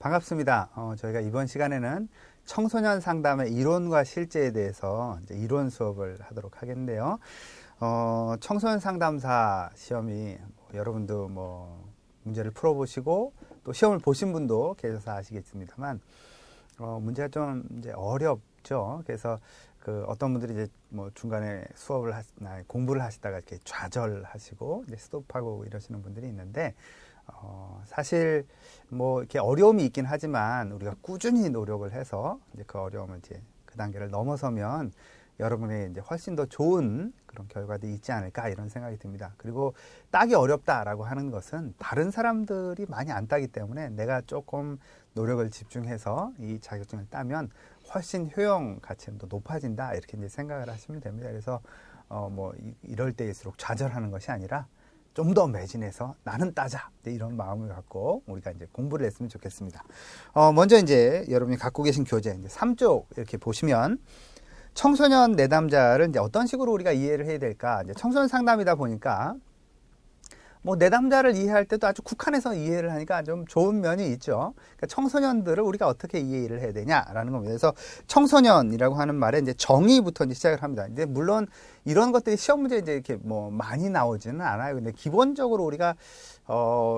반갑습니다. 저희가 이번 시간에는 청소년 상담의 이론과 실제에 대해서 이제 이론 수업을 하도록 하겠는데요. 청소년 상담사 시험이 여러분도 문제를 풀어보시고 또 시험을 보신 분도 계셔서 아시겠습니다만 문제가 좀 이제 어렵죠. 그래서 어떤 분들이 이제 중간에 공부를 하시다가 이렇게 좌절하시고 이제 스톱하고 이러시는 분들이 있는데 사실 이렇게 어려움이 있긴 하지만 우리가 꾸준히 노력을 해서 이제 그 어려움을 이제 그 단계를 넘어서면 여러분의 이제 훨씬 더 좋은 그런 결과들이 있지 않을까 이런 생각이 듭니다. 그리고 따기 어렵다라고 하는 것은 다른 사람들이 많이 안 따기 때문에 내가 조금 노력을 집중해서 이 자격증을 따면 훨씬 효용 가치는 더 높아진다 이렇게 이제 생각을 하시면 됩니다. 그래서 이럴 때일수록 좌절하는 것이 아니라 좀 더 매진해서 나는 따자 이런 마음을 갖고 우리가 이제 공부를 했으면 좋겠습니다. 먼저 이제 여러분이 갖고 계신 교재 이제 3쪽 이렇게 보시면 청소년 내담자를 이제 어떤 식으로 우리가 이해를 해야 될까? 이제 청소년 상담이다 보니까 내담자를 이해할 때도 아주 국한해서 이해를 하니까 좀 좋은 면이 있죠. 그러니까 청소년들을 우리가 어떻게 이해를 해야 되냐라는 겁니다. 그래서 청소년이라고 하는 말에 이제 정의부터 이제 시작을 합니다. 이제 물론 이런 것들이 시험 문제에 이제 이렇게 많이 나오지는 않아요. 근데 기본적으로 우리가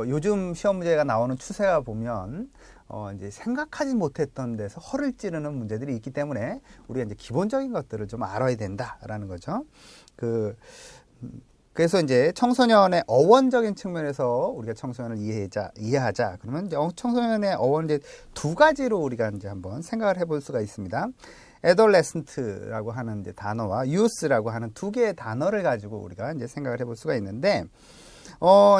요즘 시험 문제가 나오는 추세가 보면 이제 생각하지 못했던 데서 허를 찌르는 문제들이 있기 때문에 우리가 이제 기본적인 것들을 좀 알아야 된다라는 거죠. 그래서 이제 청소년의 어원적인 측면에서 우리가 청소년을 이해하자. 그러면 이제 청소년의 어원을 이제 두 가지로 우리가 이제 한번 생각을 해볼 수가 있습니다. adolescent라고 하는 이제 단어와 youth라고 하는 두 개의 단어를 가지고 우리가 이제 생각을 해볼 수가 있는데,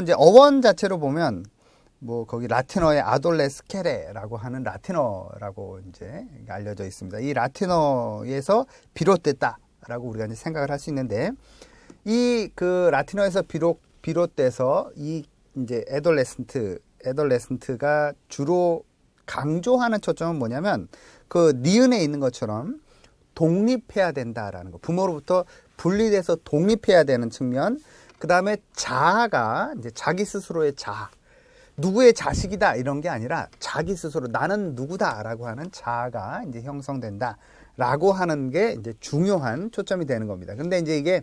이제 어원 자체로 보면 거기 라틴어의 아돌레스케레라고 하는 라틴어라고 이제 알려져 있습니다. 이 라틴어에서 비롯됐다라고 우리가 이제 생각을 할 수 있는데, 이 라틴어에서 비롯돼서 이 이제 애돌레센트가 주로 강조하는 초점은 뭐냐면 니은에 있는 것처럼 독립해야 된다라는 거. 부모로부터 분리돼서 독립해야 되는 측면. 그다음에 자아가 이제 자기 스스로의 자아. 누구의 자식이다 이런 게 아니라 자기 스스로 나는 누구다라고 하는 자아가 이제 형성된다라고 하는 게 이제 중요한 초점이 되는 겁니다. 근데 이제 이게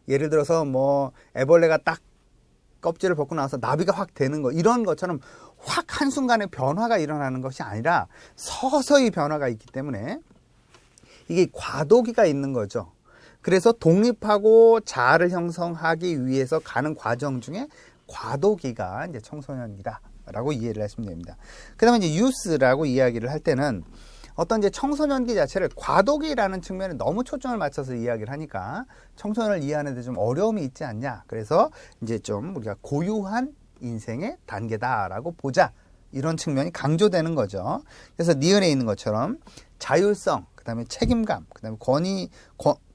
예를 들어서 애벌레가 딱 껍질을 벗고 나서 나비가 확 되는 거 이런 것처럼 확 한순간에 변화가 일어나는 것이 아니라 서서히 변화가 있기 때문에 이게 과도기가 있는 거죠. 그래서 독립하고 자아를 형성하기 위해서 가는 과정 중에 과도기가 이제 청소년기다라고 이해를 하시면 됩니다. 그 다음에 이제 유스라고 이야기를 할 때는 어떤 이제 청소년기 자체를 과도기라는 측면에 너무 초점을 맞춰서 이야기를 하니까 청소년을 이해하는 데 좀 어려움이 있지 않냐. 그래서 이제 좀 우리가 고유한 인생의 단계다라고 보자. 이런 측면이 강조되는 거죠. 그래서 니은에 있는 것처럼 자율성, 그 다음에 책임감, 그 다음에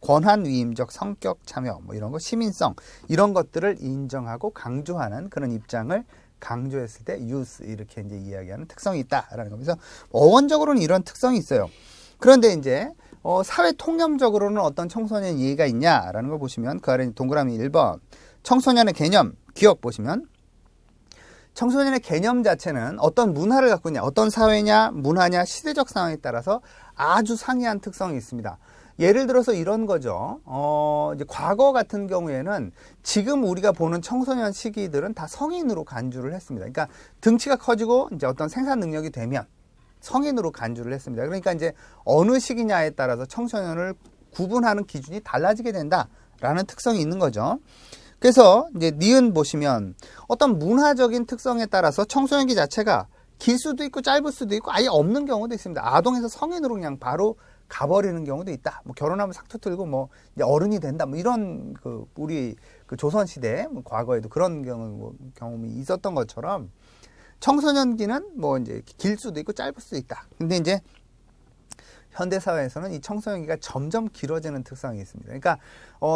권한 위임적 성격 참여, 이런 거, 시민성, 이런 것들을 인정하고 강조하는 그런 입장을 강조했을 때 youth 이렇게 이제 이야기하는 특성이 있다라는 겁니다. 그래서 어원적으로는 이런 특성이 있어요. 그런데 이제 사회 통념적으로는 어떤 청소년 이해가 있냐라는 걸 보시면 그 아래 동그라미 1번 청소년의 개념 기억 보시면 청소년의 개념 자체는 어떤 문화를 갖고 있냐, 어떤 사회냐, 문화냐, 시대적 상황에 따라서 아주 상이한 특성이 있습니다. 예를 들어서 이런 거죠. 이제 과거 같은 경우에는 지금 우리가 보는 청소년 시기들은 다 성인으로 간주를 했습니다. 그러니까 등치가 커지고 이제 어떤 생산 능력이 되면 성인으로 간주를 했습니다. 그러니까 이제 어느 시기냐에 따라서 청소년을 구분하는 기준이 달라지게 된다라는 특성이 있는 거죠. 그래서 이제 니은 보시면 어떤 문화적인 특성에 따라서 청소년기 자체가 길 수도 있고 짧을 수도 있고 아예 없는 경우도 있습니다. 아동에서 성인으로 그냥 바로 가버리는 경우도 있다. 결혼하면 삭투 틀고 이제 어른이 된다. 이런 우리 조선 시대 과거에도 그런 경험이 있었던 것처럼 청소년기는 이제 길 수도 있고 짧을 수도 있다. 근데 이제 현대 사회에서는 이 청소년기가 점점 길어지는 특성이 있습니다. 그러니까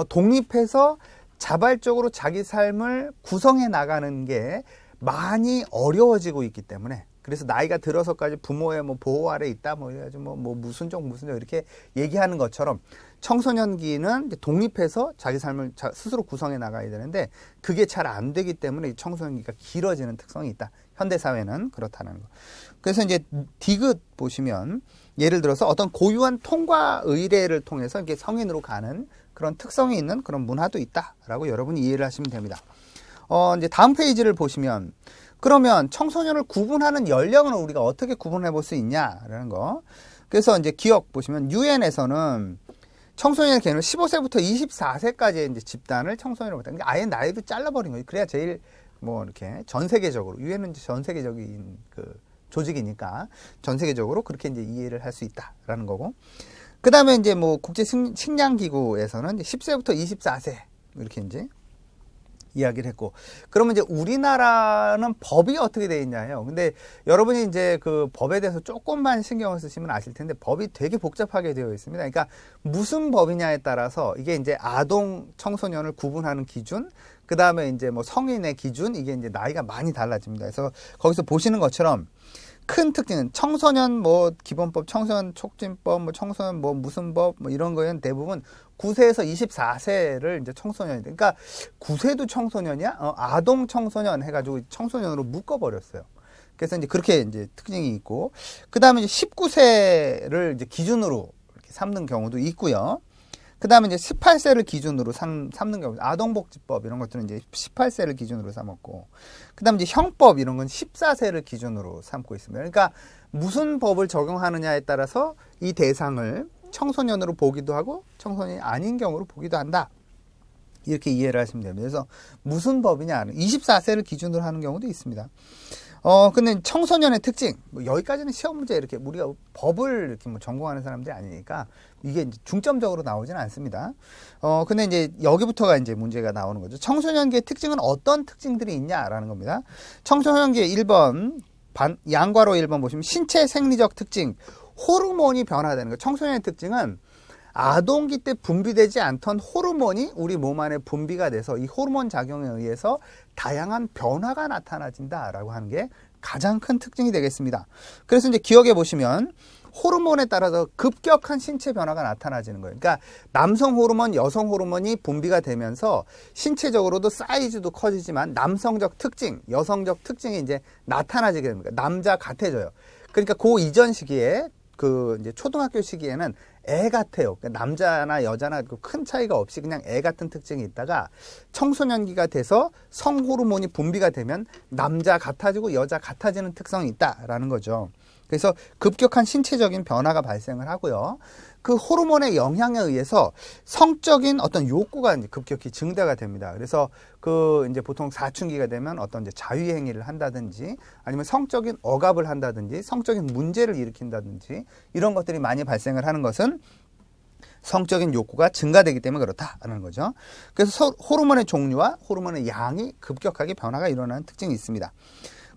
독립해서 자발적으로 자기 삶을 구성해 나가는 게 많이 어려워지고 있기 때문에 그래서 나이가 들어서까지 부모의 뭐 보호 아래 있다, 뭐 이래가지고 뭐 무슨 종 이렇게 얘기하는 것처럼 청소년기는 이제 독립해서 자기 삶을 스스로 구성해 나가야 되는데 그게 잘 안 되기 때문에 이 청소년기가 길어지는 특성이 있다. 현대 사회는 그렇다는 거. 그래서 이제 디귿 보시면 예를 들어서 어떤 고유한 통과 의례를 통해서 이렇게 성인으로 가는 그런 특성이 있는 그런 문화도 있다라고 여러분이 이해를 하시면 됩니다. 이제 다음 페이지를 보시면 그러면 청소년을 구분하는 연령을 우리가 어떻게 구분해 볼 수 있냐라는 거. 그래서 이제 기억 보시면 유엔에서는 청소년의 개념을 15세부터 24세까지의 이제 집단을 청소년으로 봤다. 그러니까 아예 나이도 잘라버린 거예요. 그래야 제일 뭐 이렇게 전 세계적으로 유엔은 전 세계적인 그 조직이니까 전 세계적으로 그렇게 이제 이해를 할 수 있다라는 거고. 그 다음에 이제 뭐 국제 식량기구에서는 10세부터 24세 이렇게 이제 이야기를 했고, 그러면 이제 우리나라는 법이 어떻게 되어 있냐요. 근데 여러분이 이제 그 법에 대해서 조금만 신경을 쓰시면 아실 텐데 법이 되게 복잡하게 되어 있습니다. 그러니까 무슨 법이냐에 따라서 이게 이제 아동 청소년을 구분하는 기준, 그 다음에 이제 뭐 성인의 기준, 이게 이제 나이가 많이 달라집니다. 그래서 거기서 보시는 것처럼 큰 특징은 청소년 뭐 기본법, 청소년 촉진법, 뭐 청소년 뭐 무슨 법, 뭐 이런 거에는 대부분 9세에서 24세를 이제 청소년이 돼. 그러니까 9세도 청소년이야? 아동 청소년 해가지고 청소년으로 묶어버렸어요. 그래서 이제 그렇게 이제 특징이 있고, 그 다음에 이제 19세를 이제 기준으로 이렇게 삼는 경우도 있고요. 그 다음에 이제 18세를 기준으로 삼는 경우, 아동복지법 이런 것들은 이제 18세를 기준으로 삼았고, 그 다음에 이제 형법 이런 건 14세를 기준으로 삼고 있습니다. 그러니까 무슨 법을 적용하느냐에 따라서 이 대상을 청소년으로 보기도 하고 청소년이 아닌 경우로 보기도 한다. 이렇게 이해를 하시면 됩니다. 그래서 무슨 법이냐, 24세를 기준으로 하는 경우도 있습니다. 근데 청소년의 특징, 뭐 여기까지는 시험 문제 이렇게 우리가 법을 이렇게 뭐 전공하는 사람들이 아니니까 이게 이제 중점적으로 나오지는 않습니다. 근데 이제 여기부터가 이제 문제가 나오는 거죠. 청소년기의 특징은 어떤 특징들이 있냐라는 겁니다. 청소년기의 1번, 양괄호 1번 보시면 신체 생리적 특징, 호르몬이 변화되는 거. 청소년의 특징은 아동기 때 분비되지 않던 호르몬이 우리 몸 안에 분비가 돼서 이 호르몬 작용에 의해서 다양한 변화가 나타나진다라고 하는 게 가장 큰 특징이 되겠습니다. 그래서 이제 기억해 보시면 호르몬에 따라서 급격한 신체 변화가 나타나지는 거예요. 그러니까 남성 호르몬, 여성 호르몬이 분비가 되면서 신체적으로도 사이즈도 커지지만 남성적 특징, 여성적 특징이 이제 나타나지게 됩니다. 남자 같아져요. 그러니까 그 이전 시기에 그 이제 초등학교 시기에는 애 같아요. 그러니까 남자나 여자나 큰 차이가 없이 그냥 애 같은 특징이 있다가 청소년기가 돼서 성 호르몬이 분비가 되면 남자 같아지고 여자 같아지는 특성이 있다라는 거죠. 그래서 급격한 신체적인 변화가 발생을 하고요. 그 호르몬의 영향에 의해서 성적인 어떤 욕구가 이제 급격히 증대가 됩니다. 그래서 그 이제 보통 사춘기가 되면 어떤 이제 자유행위를 한다든지 아니면 성적인 억압을 한다든지 성적인 문제를 일으킨다든지 이런 것들이 많이 발생을 하는 것은 성적인 욕구가 증가되기 때문에 그렇다는 거죠. 그래서 호르몬의 종류와 호르몬의 양이 급격하게 변화가 일어나는 특징이 있습니다.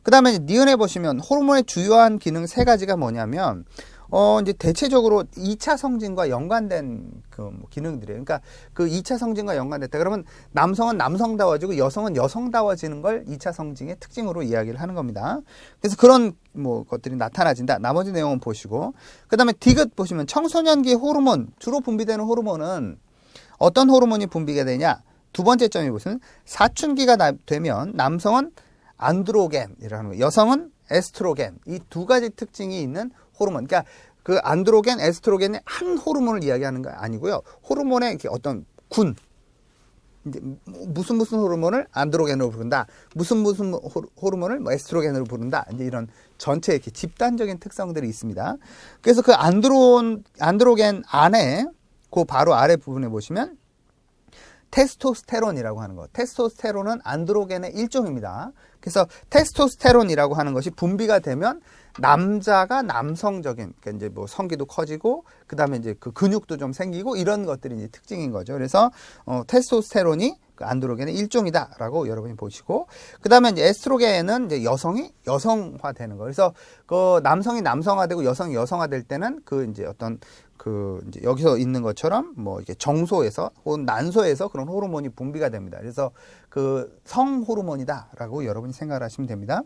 그 다음에 니은에 보시면 호르몬의 주요한 기능 세 가지가 뭐냐면, 이제 대체적으로 2차 성징과 연관된 그 뭐 기능들이에요. 그러니까 그 2차 성징과 연관됐다. 그러면 남성은 남성다워지고 여성은 여성다워지는 걸 2차 성징의 특징으로 이야기를 하는 겁니다. 그래서 그런 뭐 것들이 나타나진다. 나머지 내용은 보시고. 그 다음에 디귿 보시면 청소년기 호르몬, 주로 분비되는 호르몬은 어떤 호르몬이 분비가 되냐? 두 번째 점이 보시면 사춘기가 되면 남성은 안드로겐이라는 거, 여성은 에스트로겐, 이 두 가지 특징이 있는 호르몬. 그러니까 그 안드로겐, 에스트로겐의 한 호르몬을 이야기하는 거 아니고요. 호르몬의 이렇게 어떤 군, 이제 무슨 호르몬을 안드로겐으로 부른다, 무슨 호르몬을 뭐 에스트로겐으로 부른다, 이제 이런 전체 이렇게 집단적인 특성들이 있습니다. 그래서 그 안드로겐 안에 그 바로 아래 부분에 보시면 테스토스테론이라고 하는 거. 테스토스테론은 안드로겐의 일종입니다. 그래서 테스토스테론이라고 하는 것이 분비가 되면 남자가 남성적인, 그러니까 이제 뭐 성기도 커지고, 그 다음에 이제 그 근육도 좀 생기고, 이런 것들이 이제 특징인 거죠. 그래서, 테스토스테론이 그 안드로겐의 일종이다라고 여러분이 보시고, 그 다음에 이제 에스트로겐은 이제 여성이 여성화되는 거. 그래서 그 남성이 남성화되고 여성이 여성화될 때는 그 이제 어떤 이제 여기서 있는 것처럼 뭐 이렇게 정소에서 혹은 난소에서 그런 호르몬이 분비가 됩니다. 그래서 그 성 호르몬이다라고 여러분이 생각을 하시면 됩니다.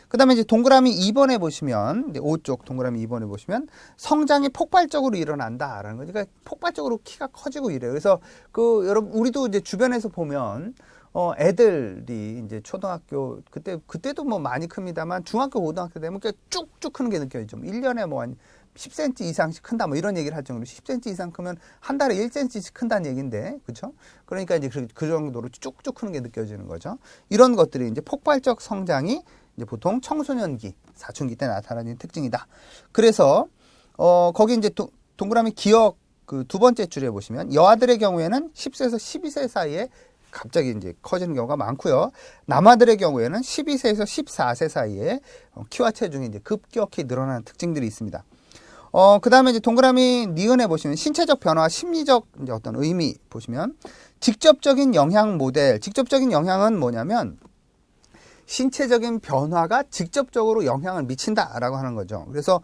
그다음에 이제 동그라미 2번에 보시면 이제 5쪽 동그라미 2번에 보시면 성장이 폭발적으로 일어난다라는 거죠. 그러니까 폭발적으로 키가 커지고 이래요. 그래서 그 여러분 우리도 이제 주변에서 보면 애들이 이제 초등학교 그때도 뭐 많이 큽니다만 중학교 고등학교 되면 그냥 쭉쭉 크는 게 느껴지죠. 1년에 뭐 한 10cm 이상씩 큰다 뭐 이런 얘기를 할 정도로 10cm 이상 크면 한 달에 1cm씩 큰다는 얘기인데 그렇죠? 그러니까 이제 그 정도로 쭉쭉 크는 게 느껴지는 거죠. 이런 것들이 이제 폭발적 성장이 이제 보통 청소년기, 사춘기 때 나타나는 특징이다. 그래서 거기 이제 동그라미 기억 그 두 번째 줄에 보시면 여아들의 경우에는 10세에서 12세 사이에 갑자기 이제 커지는 경우가 많고요. 남아들의 경우에는 12세에서 14세 사이에 키와 체중이 이제 급격히 늘어나는 특징들이 있습니다. 그 다음에 이제 동그라미 니은에 보시면 신체적 변화, 심리적 이제 어떤 의미 보시면 직접적인 영향 모델, 직접적인 영향은 뭐냐면 신체적인 변화가 직접적으로 영향을 미친다라고 하는 거죠. 그래서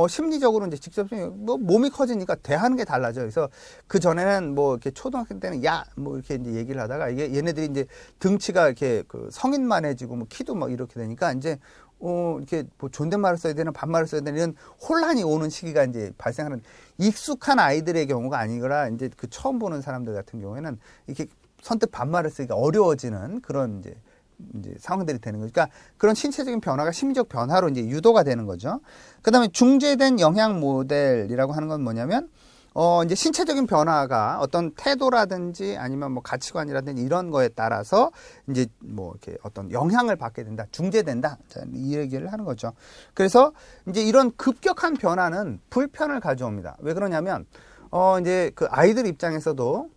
심리적으로 이제 직접적인 뭐 몸이 커지니까 대하는 게 달라져요. 그래서 그 전에는 뭐 이렇게 초등학생 때는 야 뭐 이렇게 이제 얘기를 하다가 이게 얘네들이 이제 등치가 이렇게 그 성인만해지고 뭐 키도 막 이렇게 되니까 이제 이렇게 뭐 존댓말을 써야 되나 반말을 써야 되나 이런 혼란이 오는 시기가 이제 발생하는 익숙한 아이들의 경우가 아니라 이제 그 처음 보는 사람들 같은 경우에는 이렇게 선뜻 반말을 쓰기가 어려워지는 그런 이제 상황들이 되는 거죠. 그러니까 그런 신체적인 변화가 심리적 변화로 이제 유도가 되는 거죠. 그 다음에 중재된 영향 모델이라고 하는 건 뭐냐면, 이제 신체적인 변화가 어떤 태도라든지 아니면 뭐 가치관이라든지 이런 거에 따라서 이제 뭐 이렇게 어떤 영향을 받게 된다, 중재된다. 자, 이 얘기를 하는 거죠. 그래서 이제 이런 급격한 변화는 불편을 가져옵니다. 왜 그러냐면, 이제 그 아이들 입장에서도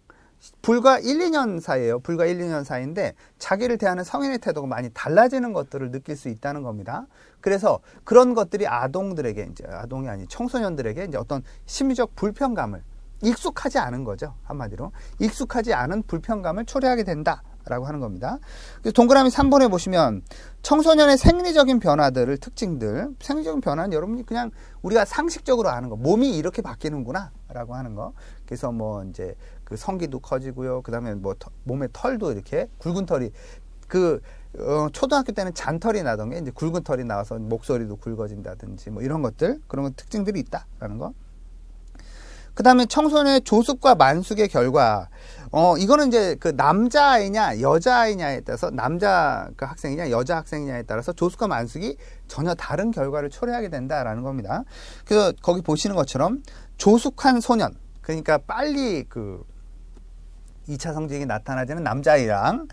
불과 1, 2년 사이에요. 불과 1, 2년 사이인데 자기를 대하는 성인의 태도가 많이 달라지는 것들을 느낄 수 있다는 겁니다. 그래서 그런 것들이 아동들에게 이제 아동이 아닌 청소년들에게 이제 어떤 심리적 불편감을 익숙하지 않은 거죠. 한마디로 익숙하지 않은 불편감을 초래하게 된다라고 하는 겁니다. 동그라미 3번에 보시면 청소년의 생리적인 변화들을 특징들, 생리적인 변화는 여러분이 그냥 우리가 상식적으로 아는 거, 몸이 이렇게 바뀌는구나라고 하는 거. 그래서 뭐 이제 그 성기도 커지고요. 그 다음에 뭐 몸에 털도 이렇게 굵은 털이 초등학교 때는 잔털이 나던 게 이제 굵은 털이 나와서 목소리도 굵어진다든지 뭐 이런 것들, 그런 것 특징들이 있다라는 거. 그 다음에 청소년의 조숙과 만숙의 결과, 이거는 이제 그 남자아이냐, 여자아이냐에 따라서, 남자 그 학생이냐, 여자 학생이냐에 따라서 조숙과 만숙이 전혀 다른 결과를 초래하게 된다라는 겁니다. 그래서 거기 보시는 것처럼 조숙한 소년, 그러니까 빨리 그 2차 성징이 나타나지는 남자아이랑,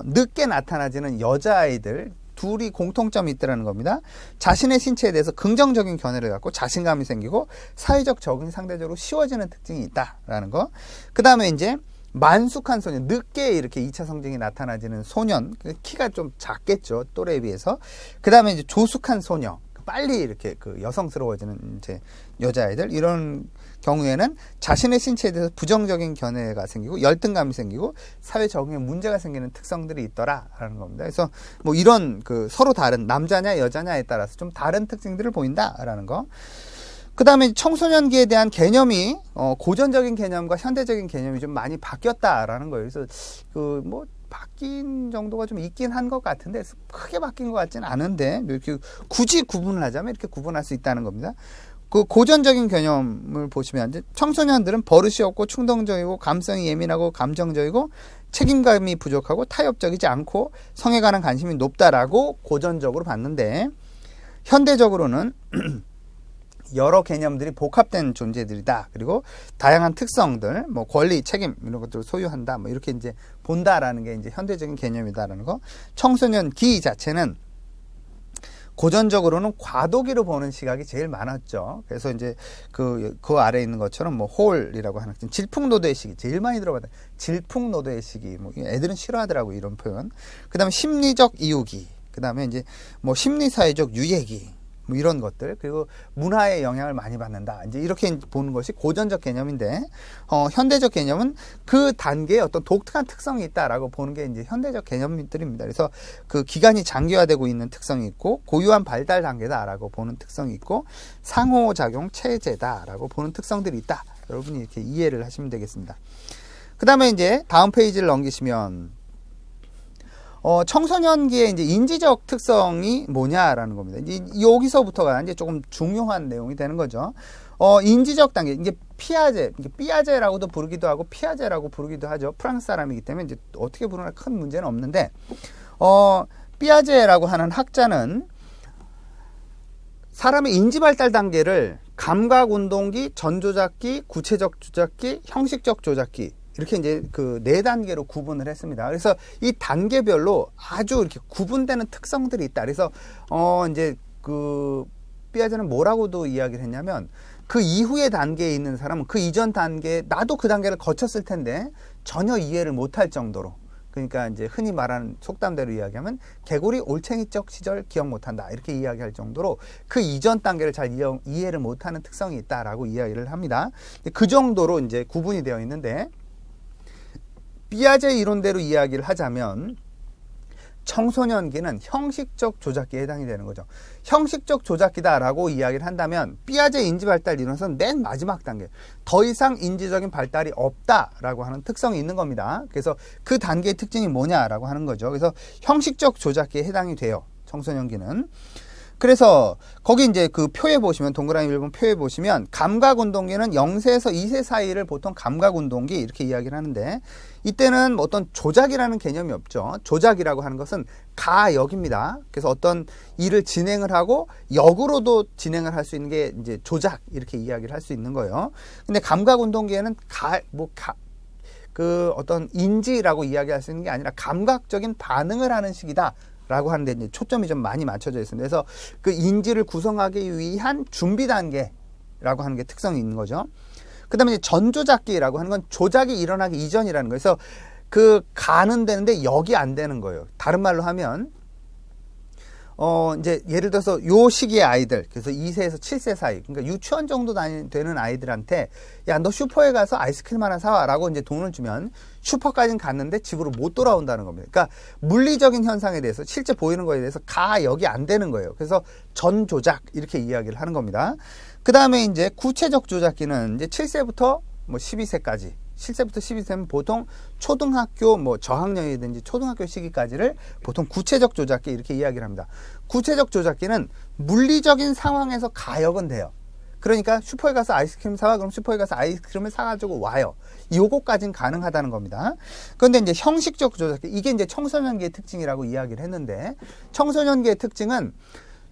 늦게 나타나지는 여자아이들, 둘이 공통점이 있다는 겁니다. 자신의 신체에 대해서 긍정적인 견해를 갖고 자신감이 생기고 사회적 적응이 상대적으로 쉬워지는 특징이 있다라는 거. 그 다음에 이제 만숙한 소년, 늦게 이렇게 2차 성징이 나타나지는 소년, 키가 좀 작겠죠, 또래에 비해서. 그 다음에 이제 조숙한 소녀, 빨리 이렇게 그 여성스러워지는 이제 여자아이들, 이런 경우에는 자신의 신체에 대해서 부정적인 견해가 생기고 열등감이 생기고 사회 적응에 문제가 생기는 특성들이 있더라라는 겁니다. 그래서 뭐 이런 그 서로 다른 남자냐 여자냐에 따라서 좀 다른 특징들을 보인다라는 거. 그 다음에 청소년기에 대한 개념이 고전적인 개념과 현대적인 개념이 좀 많이 바뀌었다라는 거예요. 그래서 그 뭐 바뀐 정도가 좀 있긴 한 것 같은데 크게 바뀐 것 같지는 않은데 이렇게 굳이 구분을 하자면 이렇게 구분할 수 있다는 겁니다. 그 고전적인 개념을 보시면 이제 청소년들은 버릇이 없고 충동적이고 감성이 예민하고 감정적이고 책임감이 부족하고 타협적이지 않고 성에 관한 관심이 높다라고 고전적으로 봤는데 현대적으로는 여러 개념들이 복합된 존재들이다. 그리고 다양한 특성들, 뭐 권리, 책임 이런 것들을 소유한다. 뭐 이렇게 이제 본다라는 게 이제 현대적인 개념이다라는 거. 청소년 기 자체는 고전적으로는 과도기로 보는 시각이 제일 많았죠. 그래서 이제 그 아래에 있는 것처럼 뭐 홀이라고 하는 질풍노도의 시기 제일 많이 들어봤다. 질풍노도의 시기. 뭐 애들은 싫어하더라고 이런 표현. 그다음에 심리적 이유기. 그다음에 이제 뭐 심리사회적 유예기. 뭐 이런 것들, 그리고 문화의 영향을 많이 받는다. 이제 이렇게 보는 것이 고전적 개념인데, 현대적 개념은 그 단계에 어떤 독특한 특성이 있다라고 보는 게 이제 현대적 개념들입니다. 그래서 그 기간이 장기화되고 있는 특성이 있고, 고유한 발달 단계다라고 보는 특성이 있고, 상호작용 체제다라고 보는 특성들이 있다. 여러분이 이렇게 이해를 하시면 되겠습니다. 그 다음에 이제 다음 페이지를 넘기시면, 청소년기의 이제 인지적 특성이 뭐냐라는 겁니다. 이제 여기서부터가 이제 조금 중요한 내용이 되는 거죠. 인지적 단계, 이게 삐아제라고도 부르기도 하고 피아제라고 부르기도 하죠. 프랑스 사람이기 때문에 이제 어떻게 부르나 큰 문제는 없는데, 삐아제라고 하는 학자는 사람의 인지 발달 단계를 감각 운동기, 전조작기, 구체적 조작기, 형식적 조작기, 이렇게 이제 그 4단계로 구분을 했습니다. 그래서 이 단계별로 아주 이렇게 구분되는 특성들이 있다. 그래서 이제 그 삐아제는 뭐라고도 이야기를 했냐면, 그 이후의 단계에 있는 사람은 그 이전 단계, 나도 그 단계를 거쳤을 텐데 전혀 이해를 못할 정도로, 그러니까 이제 흔히 말하는 속담대로 이야기하면 개구리 올챙이적 시절 기억 못한다, 이렇게 이야기할 정도로 그 이전 단계를 잘 이해를 못하는 특성이 있다라고 이야기를 합니다. 그 정도로 이제 구분이 되어 있는데, 삐아제 이론대로 이야기를 하자면 청소년기는 형식적 조작기에 해당이 되는 거죠. 형식적 조작기다라고 이야기를 한다면 삐아제 인지발달 이론에서는 맨 마지막 단계, 더 이상 인지적인 발달이 없다라고 하는 특성이 있는 겁니다. 그래서 그 단계의 특징이 뭐냐라고 하는 거죠. 그래서 형식적 조작기에 해당이 돼요, 청소년기는. 그래서 거기 이제 그 표에 보시면, 동그라미 1번 표에 보시면 감각운동기는 0세에서 2세 사이를 보통 감각운동기 이렇게 이야기를 하는데, 이때는 어떤 조작이라는 개념이 없죠. 조작이라고 하는 것은 가역입니다. 그래서 어떤 일을 진행을 하고 역으로도 진행을 할 수 있는 게 이제 조작, 이렇게 이야기를 할 수 있는 거예요. 근데 감각운동기에는 그 어떤 인지라고 이야기할 수 있는 게 아니라 감각적인 반응을 하는 시기다 라고 하는데 이제 초점이 좀 많이 맞춰져 있습니다. 그래서 그 인지를 구성하기 위한 준비 단계라고 하는 게 특성이 있는 거죠. 그 다음에 이제 전조작기라고 하는 건 조작이 일어나기 이전이라는 거예요. 그래서 그 가는 되는데 역이 안 되는 거예요. 다른 말로 하면, 이제 예를 들어서 요 시기의 아이들, 그래서 2세에서 7세 사이, 그러니까 유치원 정도 되는 아이들한테, 야, 너 슈퍼에 가서 아이스크림 하나 사와 라고 이제 돈을 주면 슈퍼까지는 갔는데 집으로 못 돌아온다는 겁니다. 그러니까 물리적인 현상에 대해서, 실제 보이는 거에 대해서 가역이 안 되는 거예요. 그래서 전조작, 이렇게 이야기를 하는 겁니다. 그 다음에 이제 구체적 조작기는 이제 7세부터 뭐 12세까지, 7세부터 12세면 보통 초등학교 뭐 저학년이든지 초등학교 시기까지를 보통 구체적 조작기 이렇게 이야기를 합니다. 구체적 조작기는 물리적인 상황에서 가역은 돼요. 그러니까 슈퍼에 가서 아이스크림 사와, 그럼 슈퍼에 가서 아이스크림을 사가지고 와요. 요거까지는 가능하다는 겁니다. 그런데 이제 형식적 조작기, 이게 이제 청소년기의 특징이라고 이야기를 했는데, 청소년기의 특징은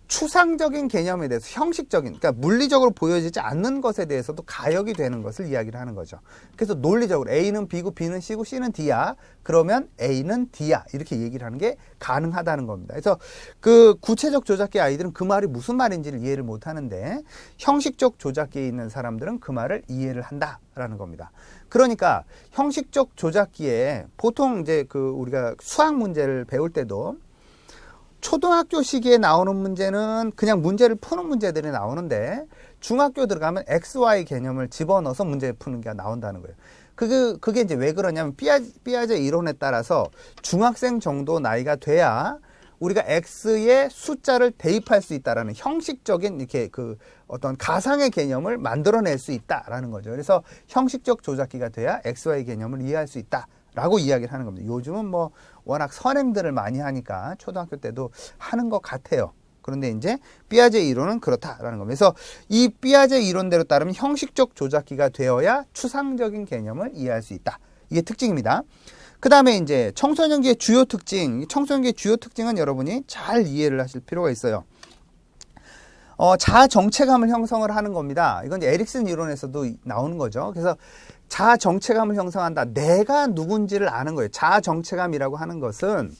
추상적인 개념에 대해서, 형식적인, 그러니까 물리적으로 보여지지 않는 것에 대해서도 가역이 되는 것을 이야기를 하는 거죠. 그래서 논리적으로 A는 B고 B는 C고 C는 D야, 그러면 A는 D야, 이렇게 얘기를 하는 게 가능하다는 겁니다. 그래서 그 구체적 조작기 아이들은 그 말이 무슨 말인지를 이해를 못 하는데, 형식적 조작기에 있는 사람들은 그 말을 이해를 한다라는 겁니다. 그러니까 형식적 조작기에 보통 이제 그 우리가 수학 문제를 배울 때도 초등학교 시기에 나오는 문제는 그냥 문제를 푸는 문제들이 나오는데, 중학교 들어가면 XY 개념을 집어넣어서 문제 푸는 게 나온다는 거예요. 그게 이제 왜 그러냐면, 삐아제 이론에 따라서 중학생 정도 나이가 돼야 우리가 X의 숫자를 대입할 수 있다라는 형식적인 이렇게 그 어떤 가상의 개념을 만들어낼 수 있다라는 거죠. 그래서 형식적 조작기가 돼야 XY 개념을 이해할 수 있다 라고 이야기를 하는 겁니다. 요즘은 뭐 워낙 선행들을 많이 하니까 초등학교 때도 하는 것 같아요. 그런데 이제 삐아제 이론은 그렇다라는 겁니다. 그래서 이 삐아제 이론대로 따르면 형식적 조작기가 되어야 추상적인 개념을 이해할 수 있다. 이게 특징입니다. 그 다음에 이제 청소년기의 주요 특징, 청소년기의 주요 특징은 여러분이 잘 이해를 하실 필요가 있어요. 자아 정체감을 형성을 하는 겁니다. 이건 이제 에릭슨 이론에서도 나오는 거죠. 그래서 자아 정체감을 형성한다. 내가 누군지를 아는 거예요. 자아 정체감이라고 하는 것은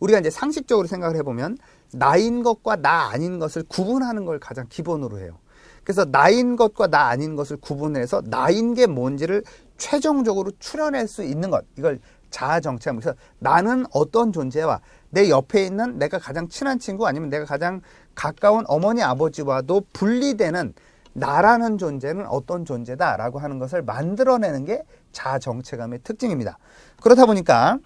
우리가 이제 상식적으로 생각을 해보면 나인 것과 나 아닌 것을 구분하는 걸 가장 기본으로 해요. 그래서 나인 것과 나 아닌 것을 구분해서 나인 게 뭔지를 최종적으로 추려낼 수 있는 것, 이걸 자아 정체감. 그래서 나는 어떤 존재와 내 옆에 있는 내가 가장 친한 친구 아니면 내가 가장 가까운 어머니 아버지와도 분리되는 나라는 존재는 어떤 존재다라고 하는 것을 만들어내는 게 자아정체감의 특징입니다. 그렇다 보니까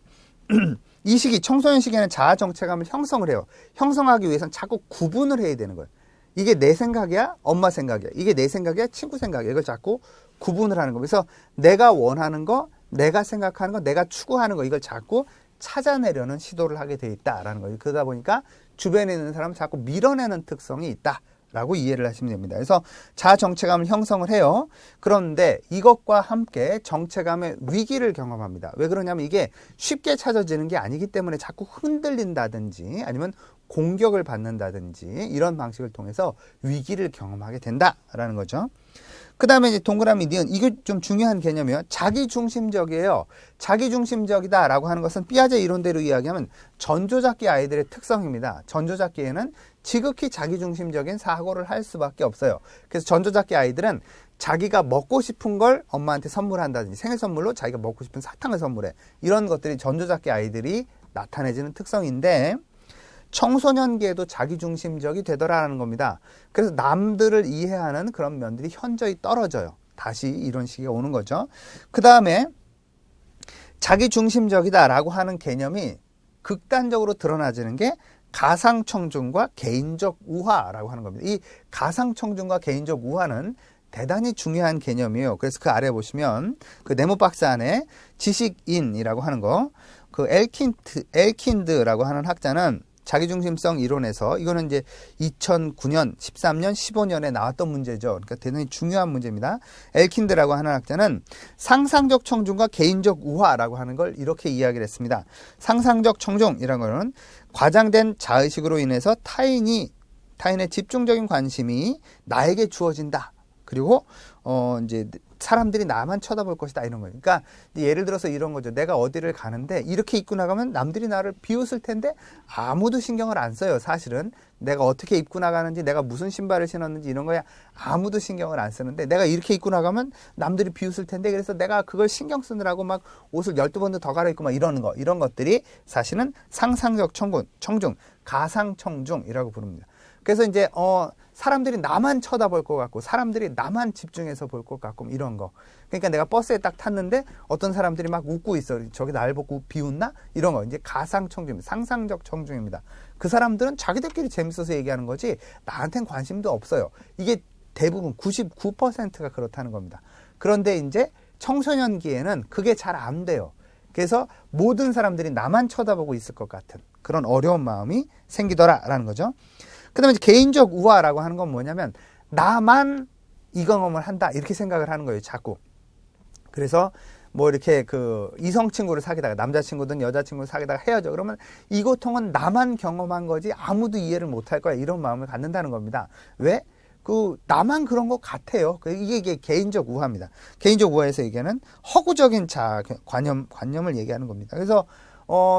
이 시기, 청소년 시기에는 자아정체감을 형성을 해요. 형성하기 위해서는 자꾸 구분을 해야 되는 거예요. 이게 내 생각이야? 엄마 생각이야? 이게 내 생각이야? 친구 생각이야? 이걸 자꾸 구분을 하는 거. 그래서 내가 원하는 거, 내가 생각하는 거, 내가 추구하는 거, 이걸 자꾸 찾아내려는 시도를 하게 돼 있다라는 거예요. 그러다 보니까 주변에 있는 사람을 자꾸 밀어내는 특성이 있다라고 이해를 하시면 됩니다. 그래서 자아정체감을 형성을 해요. 그런데 이것과 함께 정체감의 위기를 경험합니다. 왜 그러냐면 이게 쉽게 찾아지는 게 아니기 때문에 자꾸 흔들린다든지 아니면 공격을 받는다든지 이런 방식을 통해서 위기를 경험하게 된다라는 거죠. 그 다음에 이제 동그라미 니은, 이게 좀 중요한 개념이에요. 자기중심적이에요. 자기중심적이다라고 하는 것은 피아제 이론대로 이야기하면 전조잡기 아이들의 특성입니다. 전조잡기에는 지극히 자기중심적인 사고를 할 수밖에 없어요. 그래서 전조잡기 아이들은 자기가 먹고 싶은 걸 엄마한테 선물한다든지 생일 선물로 자기가 먹고 싶은 사탕을 선물해. 이런 것들이 전조잡기 아이들이 나타내지는 특성인데 청소년기에도 자기중심적이 되더라는 겁니다. 그래서 남들을 이해하는 그런 면들이 현저히 떨어져요. 다시 이런 시기가 오는 거죠. 그 다음에 자기중심적이다라고 하는 개념이 극단적으로 드러나지는 게 가상청중과 개인적 우화라고 하는 겁니다. 이 가상청중과 개인적 우화는 대단히 중요한 개념이에요. 그래서 그 아래 보시면 그 네모 박스 안에 지식인이라고 하는 거, 그 엘킨드라고 하는 학자는 자기중심성 이론에서 이거는 이제 2009년, 13년, 15년에 나왔던 문제죠. 그러니까 대단히 중요한 문제입니다. 엘킨드라고 하는 학자는 상상적 청중과 개인적 우화라고 하는 걸 이렇게 이야기를 했습니다. 상상적 청중이라는 거는 과장된 자의식으로 인해서 타인의 집중적인 관심이 나에게 주어진다. 그리고 이제 사람들이 나만 쳐다볼 것이다 이런 거예요. 그러니까 예를 들어서 이런 거죠. 내가 어디를 가는데 이렇게 입고 나가면 남들이 나를 비웃을 텐데 아무도 신경을 안 써요. 사실은 내가 어떻게 입고 나가는지 내가 무슨 신발을 신었는지 이런 거야 아무도 신경을 안 쓰는데 내가 이렇게 입고 나가면 남들이 비웃을 텐데 그래서 내가 그걸 신경 쓰느라고 막 옷을 12번도 더 갈아입고 막 이러는 거 이런 것들이 사실은 상상적 청중, 가상청중이라고 부릅니다. 그래서 이제 사람들이 나만 쳐다볼 것 같고 사람들이 나만 집중해서 볼 것 같고 이런 거. 그러니까 내가 버스에 딱 탔는데 어떤 사람들이 막 웃고 있어. 저기 날 보고 비웃나? 이런 거. 이제 가상청중입니다. 상상적 청중입니다. 그 사람들은 자기들끼리 재밌어서 얘기하는 거지 나한테는 관심도 없어요. 이게 대부분 99%가 그렇다는 겁니다. 그런데 이제 청소년기에는 그게 잘 안 돼요. 그래서 모든 사람들이 나만 쳐다보고 있을 것 같은 그런 어려운 마음이 생기더라라는 거죠. 그 다음에 개인적 우화라고 하는 건 뭐냐면 나만 이 경험을 한다 이렇게 생각을 하는 거예요. 자꾸. 그래서 뭐 이렇게 그 이성 친구를 사귀다가 남자친구든 여자친구를 사귀다가 헤어져. 그러면 이 고통은 나만 경험한 거지 아무도 이해를 못할 거야. 이런 마음을 갖는다는 겁니다. 왜? 나만 그런 것 같아요. 이게 개인적 우화입니다. 개인적 우화에서 얘기하는 허구적인 관념을 얘기하는 겁니다. 그래서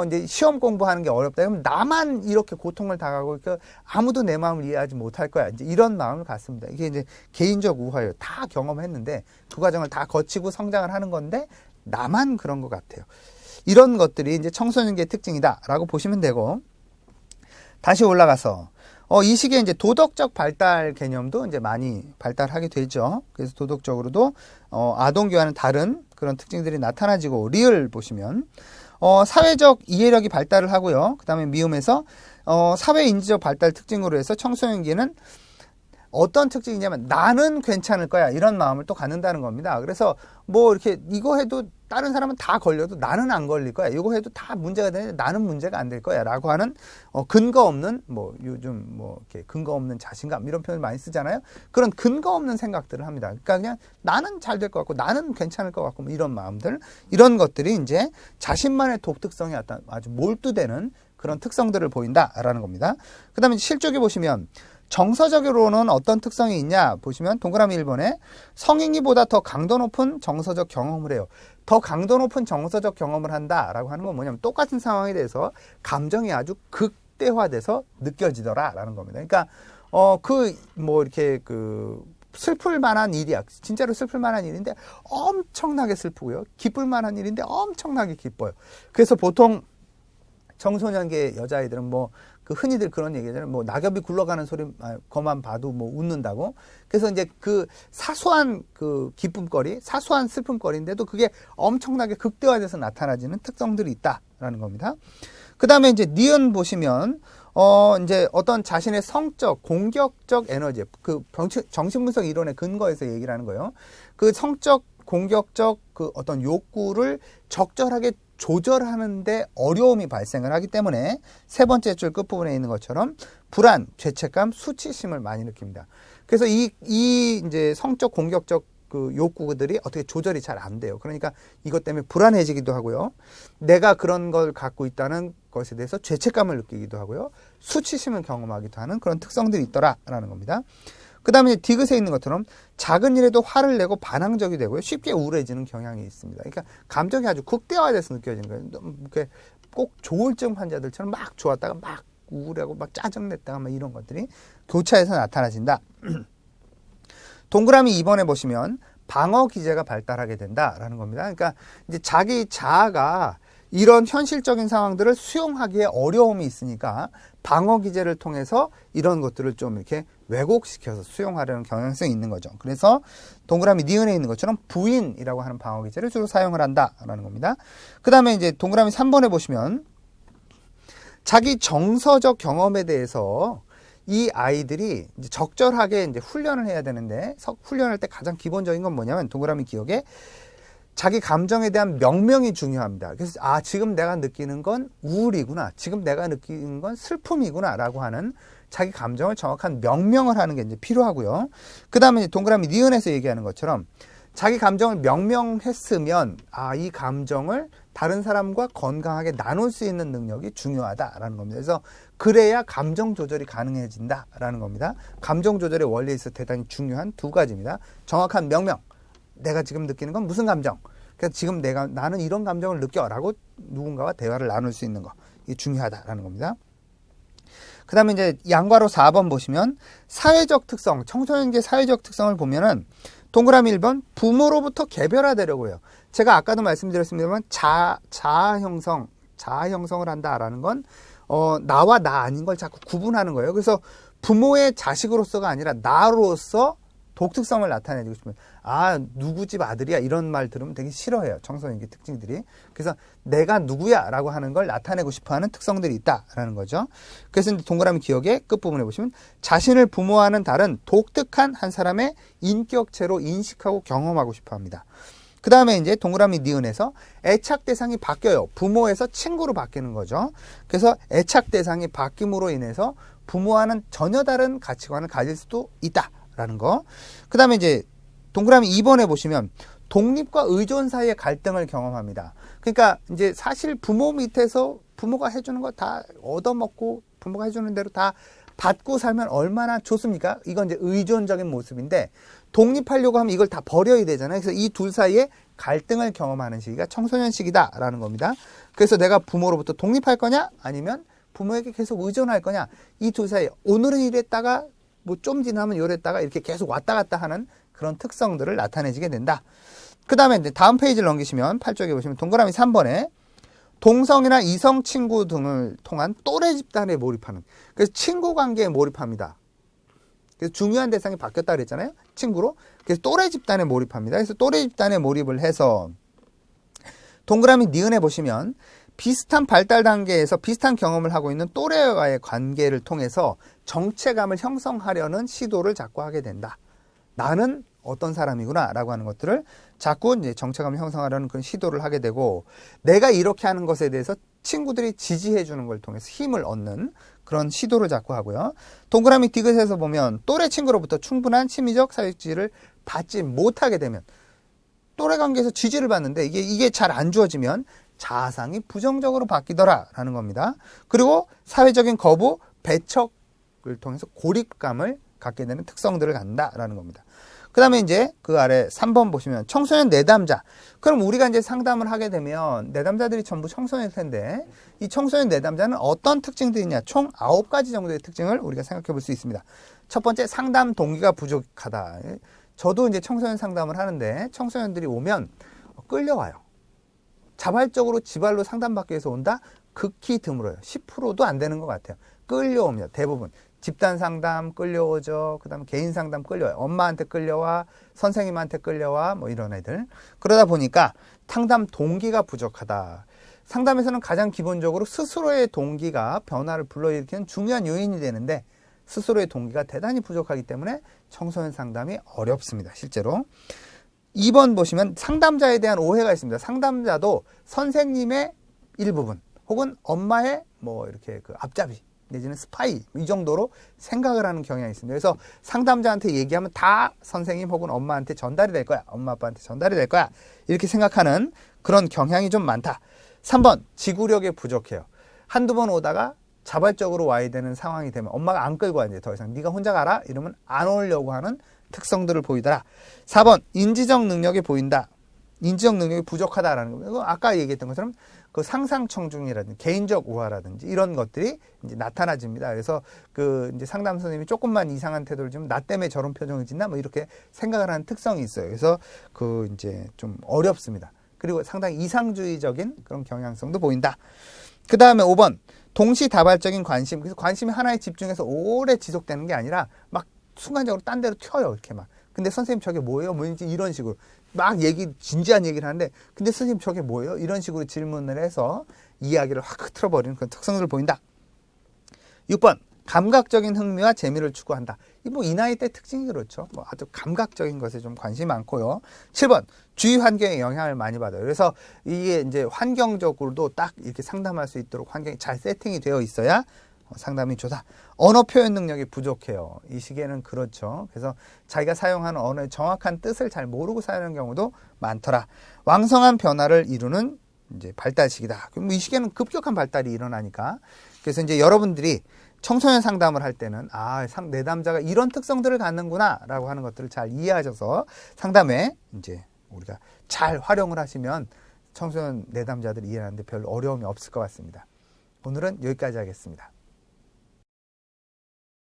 이제 시험 공부하는 게 어렵다. 그러면 나만 이렇게 고통을 당하고 아무도 내 마음을 이해하지 못할 거야. 이제 이런 마음을 갖습니다. 이게 이제 개인적 우화예요. 다 경험했는데 그 과정을 다 거치고 성장을 하는 건데 나만 그런 것 같아요. 이런 것들이 이제 청소년기의 특징이다라고 보시면 되고 다시 올라가서 이 시기에 이제 도덕적 발달 개념도 이제 많이 발달하게 되죠. 그래서 도덕적으로도 아동기와는 다른 그런 특징들이 나타나지고 리을 보시면 사회적 이해력이 발달을 하고요. 그 다음에 미음에서 사회인지적 발달 특징으로 해서 청소년기에는 어떤 특징이냐면 나는 괜찮을 거야 이런 마음을 또 갖는다는 겁니다. 그래서 뭐 이렇게 이거 해도 다른 사람은 다 걸려도 나는 안 걸릴 거야. 이거 해도 다 문제가 되는데 나는 문제가 안 될 거야 라고 하는 근거 없는 뭐 요즘 뭐 이렇게 근거 없는 자신감 이런 표현을 많이 쓰잖아요. 그런 근거 없는 생각들을 합니다. 그러니까 그냥 나는 잘 될 것 같고 나는 괜찮을 것 같고 뭐 이런 마음들 이런 것들이 이제 자신만의 독특성이 아주 몰두되는 그런 특성들을 보인다라는 겁니다. 그 다음에 실적에 보시면 정서적으로는 어떤 특성이 있냐 보시면 동그라미 1번에 성인기보다 더 강도 높은 정서적 경험을 해요. 더 강도 높은 정서적 경험을 한다라고 하는 건 뭐냐면 똑같은 상황에 대해서 감정이 아주 극대화돼서 느껴지더라라는 겁니다. 그러니까 뭐 이렇게 슬플 만한 일이야. 진짜로 슬플 만한 일인데 엄청나게 슬프고요. 기쁠 만한 일인데 엄청나게 기뻐요. 그래서 보통 청소년기 여자아이들은 뭐 그 흔히들 그런 얘기잖아요. 뭐 낙엽이 굴러가는 소리 거만 봐도 뭐 웃는다고. 그래서 이제 그 사소한 그 기쁨거리, 사소한 슬픔거리인데도 그게 엄청나게 극대화돼서 나타나지는 특성들이 있다라는 겁니다. 그 다음에 이제 니은 보시면 이제 어떤 자신의 성적, 공격적 에너지, 그 정신분석 이론의 근거에서 얘기를 하는 거예요. 그 성적, 공격적 그 어떤 욕구를 적절하게 조절하는데 어려움이 발생을 하기 때문에 세 번째 줄 끝부분에 있는 것처럼 불안, 죄책감, 수치심을 많이 느낍니다. 그래서 이 이제 성적, 공격적 그 욕구들이 어떻게 조절이 잘 안 돼요. 그러니까 이것 때문에 불안해지기도 하고요. 내가 그런 걸 갖고 있다는 것에 대해서 죄책감을 느끼기도 하고요. 수치심을 경험하기도 하는 그런 특성들이 있더라라는 겁니다. 그 다음에 디귿에 있는 것처럼 작은 일에도 화를 내고 반항적이 되고요. 쉽게 우울해지는 경향이 있습니다. 그러니까 감정이 아주 극대화돼서 느껴지는 거예요. 이렇게 꼭 조울증 환자들처럼 막 좋았다가 막 우울하고 막 짜증냈다가 막 이런 것들이 교차해서 나타나진다. 동그라미 2번에 보시면 방어 기제가 발달하게 된다라는 겁니다. 그러니까 이제 자기 자아가 이런 현실적인 상황들을 수용하기에 어려움이 있으니까 방어 기제를 통해서 이런 것들을 좀 이렇게 왜곡시켜서 수용하려는 경향성이 있는 거죠. 그래서 동그라미 니은에 있는 것처럼 부인이라고 하는 방어 기제를 주로 사용을 한다라는 겁니다. 그 다음에 이제 동그라미 3번에 보시면 자기 정서적 경험에 대해서 이 아이들이 이제 적절하게 이제 훈련을 해야 되는데 훈련할 때 가장 기본적인 건 뭐냐면 동그라미 기억에 자기 감정에 대한 명명이 중요합니다. 그래서 지금 내가 느끼는 건 우울이구나. 지금 내가 느끼는 건 슬픔이구나 라고 하는 자기 감정을 정확한 명명을 하는 게 이제 필요하고요. 그 다음에 동그라미 니은에서 얘기하는 것처럼 자기 감정을 명명했으면 이 감정을 다른 사람과 건강하게 나눌 수 있는 능력이 중요하다라는 겁니다. 그래서 그래야 감정 조절이 가능해진다라는 겁니다. 감정 조절의 원리에 있어서 대단히 중요한 두 가지입니다. 정확한 명명. 내가 지금 느끼는 건 무슨 감정? 그래서 지금 나는 이런 감정을 느껴라고 누군가와 대화를 나눌 수 있는 거. 이게 중요하다라는 겁니다. 그 다음에 이제 양괄호 4번 보시면 사회적 특성, 청소년기의 사회적 특성을 보면은 동그라미 1번 부모로부터 개별화되려고 해요. 제가 아까도 말씀드렸습니다만 자아 형성을 한다라는 건 나와 나 아닌 걸 자꾸 구분하는 거예요. 그래서 부모의 자식으로서가 아니라 나로서 독특성을 나타내고 싶으면 누구 집 아들이야 이런 말 들으면 되게 싫어해요. 청소년기 특징들이. 그래서 내가 누구야 라고 하는 걸 나타내고 싶어하는 특성들이 있다라는 거죠. 그래서 이제 동그라미 기억의 끝부분에 보시면 자신을 부모와는 다른 독특한 한 사람의 인격체로 인식하고 경험하고 싶어합니다. 그 다음에 이제 동그라미 니은에서 애착 대상이 바뀌어요. 부모에서 친구로 바뀌는 거죠. 그래서 애착 대상이 바뀜으로 인해서 부모와는 전혀 다른 가치관을 가질 수도 있다. 라는 거. 그 다음에 이제 동그라미 2번에 보시면 독립과 의존 사이의 갈등을 경험합니다. 그러니까 이제 사실 부모 밑에서 부모가 해주는 거 다 얻어먹고 부모가 해주는 대로 다 받고 살면 얼마나 좋습니까? 이건 이제 의존적인 모습인데 독립하려고 하면 이걸 다 버려야 되잖아요. 그래서 이 둘 사이에 갈등을 경험하는 시기가 청소년 시기다라는 겁니다. 그래서 내가 부모로부터 독립할 거냐 아니면 부모에게 계속 의존할 거냐 이 둘 사이에 오늘은 이랬다가 뭐 좀 지나면 요랬다가 이렇게 계속 왔다 갔다 하는 그런 특성들을 나타내지게 된다. 그 다음에 이제 다음 페이지를 넘기시면 8쪽에 보시면 동그라미 3번에 동성이나 이성 친구 등을 통한 또래 집단에 몰입하는. 그래서 친구 관계에 몰입합니다. 그래서 중요한 대상이 바뀌었다 그랬잖아요. 친구로. 그래서 또래 집단에 몰입합니다. 그래서 또래 집단에 몰입을 해서 동그라미 니은에 보시면 비슷한 발달 단계에서 비슷한 경험을 하고 있는 또래와의 관계를 통해서 정체감을 형성하려는 시도를 자꾸 하게 된다. 나는 어떤 사람이구나 라고 하는 것들을 자꾸 이제 정체감을 형성하려는 그런 시도를 하게 되고 내가 이렇게 하는 것에 대해서 친구들이 지지해 주는 걸 통해서 힘을 얻는 그런 시도를 자꾸 하고요. 동그라미 디귿에서 보면 또래 친구로부터 충분한 심리적 사회적 지지를 받지 못하게 되면 또래 관계에서 지지를 받는데 이게 잘 안 주어지면 자아상이 부정적으로 바뀌더라라는 겁니다. 그리고 사회적인 거부, 배척을 통해서 고립감을 갖게 되는 특성들을 갖는다라는 겁니다. 그 다음에 이제 그 아래 3번 보시면 청소년 내담자. 그럼 우리가 이제 상담을 하게 되면 내담자들이 전부 청소년일 텐데 이 청소년 내담자는 어떤 특징들이 있냐. 총 9가지 정도의 특징을 우리가 생각해 볼 수 있습니다. 첫 번째, 상담 동기가 부족하다. 저도 이제 청소년 상담을 하는데 청소년들이 오면 끌려와요. 자발적으로 지발로 상담받기 위해서 온다? 극히 드물어요. 10%도 안 되는 것 같아요. 끌려옵니다. 대부분. 집단 상담 끌려오죠. 그 다음에 개인 상담 끌려와요. 엄마한테 끌려와, 선생님한테 끌려와, 뭐 이런 애들. 그러다 보니까 상담 동기가 부족하다. 상담에서는 가장 기본적으로 스스로의 동기가 변화를 불러일으키는 중요한 요인이 되는데 스스로의 동기가 대단히 부족하기 때문에 청소년 상담이 어렵습니다. 실제로. 2번 보시면 상담자에 대한 오해가 있습니다. 상담자도 선생님의 일부분 혹은 엄마의 뭐 이렇게 그 앞잡이 내지는 스파이 이 정도로 생각을 하는 경향이 있습니다. 그래서 상담자한테 얘기하면 다 선생님 혹은 엄마한테 전달이 될 거야. 엄마 아빠한테 전달이 될 거야. 이렇게 생각하는 그런 경향이 좀 많다. 3번 지구력이 부족해요. 한두 번 오다가 자발적으로 와야 되는 상황이 되면 엄마가 안 끌고 와 이제 더 이상 네가 혼자 가라 이러면 안 오려고 하는 특성들을 보이더라. 4번 인지적 능력이 보인다. 인지적 능력이 부족하다라는 거. 아까 얘기했던 것처럼 그 상상 청중이라든지 개인적 우화라든지 이런 것들이 이제 나타나집니다. 그래서 그 이제 상담 선생님이 조금만 이상한 태도를 지면 나 때문에 저런 표정을 짓나 뭐 이렇게 생각을 하는 특성이 있어요. 그래서 그 이제 좀 어렵습니다. 그리고 상당히 이상주의적인 그런 경향성도 보인다. 그 다음에 5번 동시다발적인 관심. 그래서 관심이 하나에 집중해서 오래 지속되는 게 아니라 막 순간적으로 딴 데로 튀어요. 이렇게 막. 근데 선생님 저게 뭐예요? 뭐인지 이런 식으로 막 진지한 얘기를 하는데 근데 선생님 저게 뭐예요? 이런 식으로 질문을 해서 이야기를 확 흐트러버리는 그런 특성들을 보인다. 6번 감각적인 흥미와 재미를 추구한다. 이 나이 때 특징이 그렇죠. 뭐 아주 감각적인 것에 좀 관심이 많고요. 7번 주위 환경에 영향을 많이 받아요. 그래서 이게 이제 환경적으로도 딱 이렇게 상담할 수 있도록 환경이 잘 세팅이 되어 있어야 상담이 좋다. 언어 표현 능력이 부족해요. 이 시기에는 그렇죠. 그래서 자기가 사용하는 언어의 정확한 뜻을 잘 모르고 사용하는 경우도 많더라. 왕성한 변화를 이루는 이제 발달 시기다. 그럼 이 시기에는 급격한 발달이 일어나니까. 그래서 이제 여러분들이 청소년 상담을 할 때는 내담자가 이런 특성들을 갖는구나라고 하는 것들을 잘 이해하셔서 상담에 이제 우리가 잘 활용을 하시면 청소년 내담자들 이해하는데 별 어려움이 없을 것 같습니다. 오늘은 여기까지 하겠습니다.